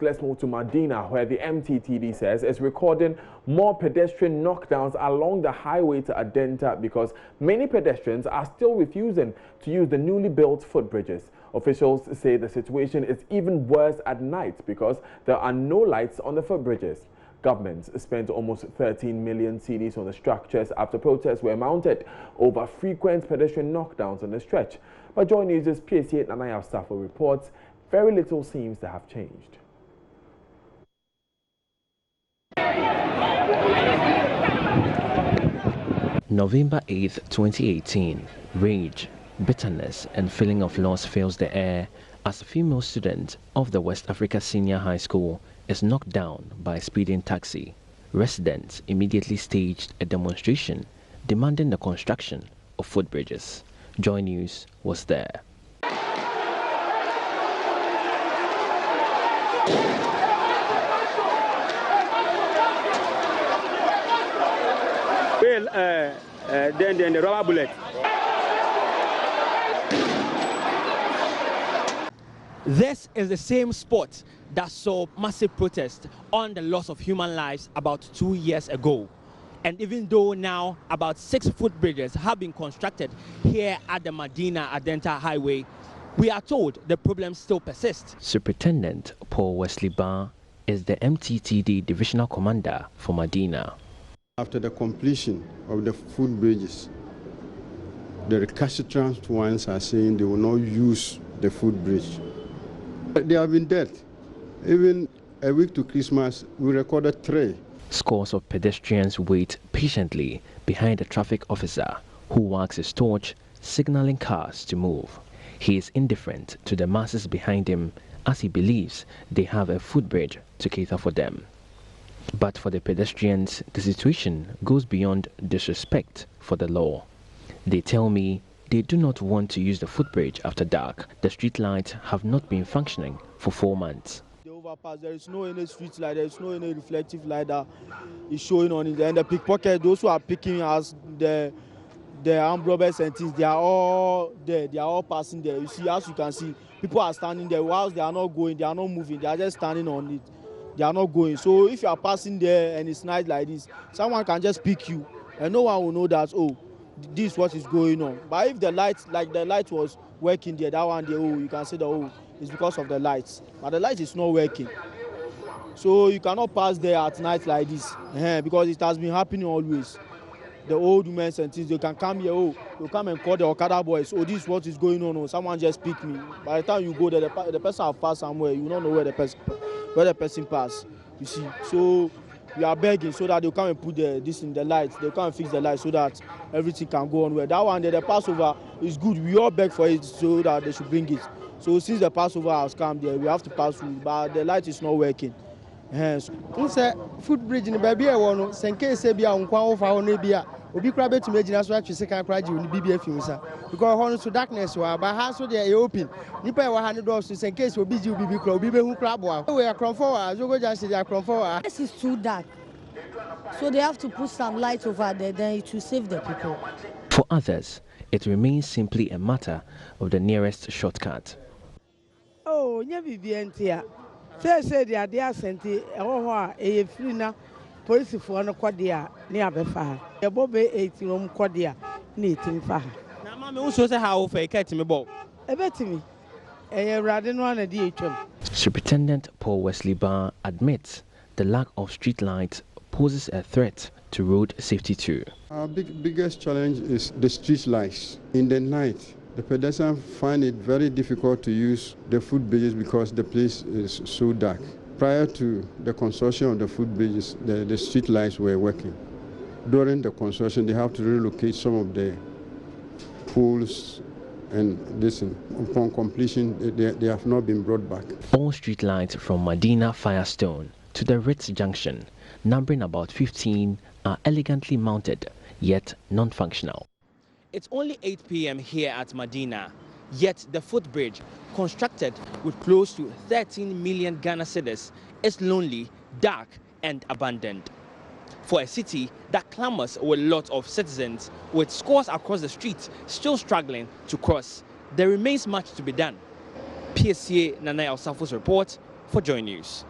Let's move to Madina, where the MTTD says it's recording more pedestrian knockdowns along the highway to Adenta because many pedestrians are still refusing to use the newly built footbridges. Officials say the situation is even worse at night because there are no lights on the footbridges. Government spent almost 13 million cedis on the structures after protests were mounted over frequent pedestrian knockdowns on the stretch. But JoyNews' PSA Adenta Highway reports very little seems to have changed. November 8, 2018, rage, bitterness and feeling of loss fills the air as a female student of the West Africa Senior High School is knocked down by a speeding taxi. Residents immediately staged a demonstration demanding the construction of footbridges. JoyNews was there. Then the rubber bullet. This is the same spot that saw massive protest on the loss of human lives about 2 years ago. And even though now about 6 footbridges have been constructed here at the Madina Adenta Highway, we are told the problem still persists. Superintendent Paul Wesley Barr is the MTTD Divisional Commander for Madina. After the completion of the footbridges, the recalcitrant ones are saying they will not use the footbridge. They have been dead. Even a week to Christmas, we recorded 3. Scores of pedestrians wait patiently behind a traffic officer who wags his torch, signaling cars to move. He is indifferent to the masses behind him as he believes they have a footbridge to cater for them. But for the pedestrians, the situation goes beyond disrespect for the law. They tell me they do not want to use the footbridge after dark. The street lights have not been functioning for 4 months. The overpass, there is no any street light, there is no any reflective light that is showing on it. And the pickpocket, those who are picking us, the armed robbers and things, they are all there, they are all passing there. You see, as you can see, people are standing there. Whilst they are not going, they are not moving, they are just standing on it. They are not going. So if you are passing there and it's night like this, someone can just pick you and no one will know that, oh, this is what is going on. But if the light, like the light was working there, that one there, oh, you can say that, oh, it's because of the lights. But the light is not working. So you cannot pass there at night like this because it has been happening always. The old women and things, they can come here, oh, they'll come and call the Okada boys, oh, this is what is going on, oh, someone just pick me. By the time you go there, the person has passed somewhere, you don't know where the person passed, you see. So we are begging so that they'll come and put this in the lights, they'll come and fix the lights so that everything can go on well. That one there, the Passover is good, we all beg for it so that they should bring it. So since the Passover has come there, we have to pass through, but the light is not working. Hence, footbridge in baby one, Senke Sebia on Kwa for Nebia, Obi Crabbe to Major Swatch, second crash in BBF Fusa. Because horns to darkness were by house so they open. Nipper 100 dollars to Senke will be you, BB Club, BB who crab. We are from forward, Zogo just say they are from forward. This is too dark. So they have to put some light over there, then it will save the people. For others, it remains simply a matter of the nearest shortcut. Oh, never be here. Say they are there sent a free now. Police for no quadia near Befa. A bobby 80 room quadia, neating for her. Now, Mamma also say how for a cat me bob. A bet me. A rather one a DHM. Superintendent Paul Wesley Barr admits the lack of street lights poses a threat to road safety too. Our biggest challenge is the street lights. In the night, the pedestrians find it very difficult to use the footbridges because the place is so dark. Prior to the construction of the footbridges, the street lights were working. During the construction, they have to relocate some of the poles and listen. Upon completion, they have not been brought back. All street lights from Madina Firestone to the Ritz Junction, numbering about 15, are elegantly mounted, yet non-functional. It's only 8 p.m. here at Madina, yet the footbridge, constructed with close to 13 million Ghana cedis, is lonely, dark and abandoned. For a city that clamors with lots of citizens, with scores across the street still struggling to cross, there remains much to be done. PSA Nana El Safo's report for JoyNews.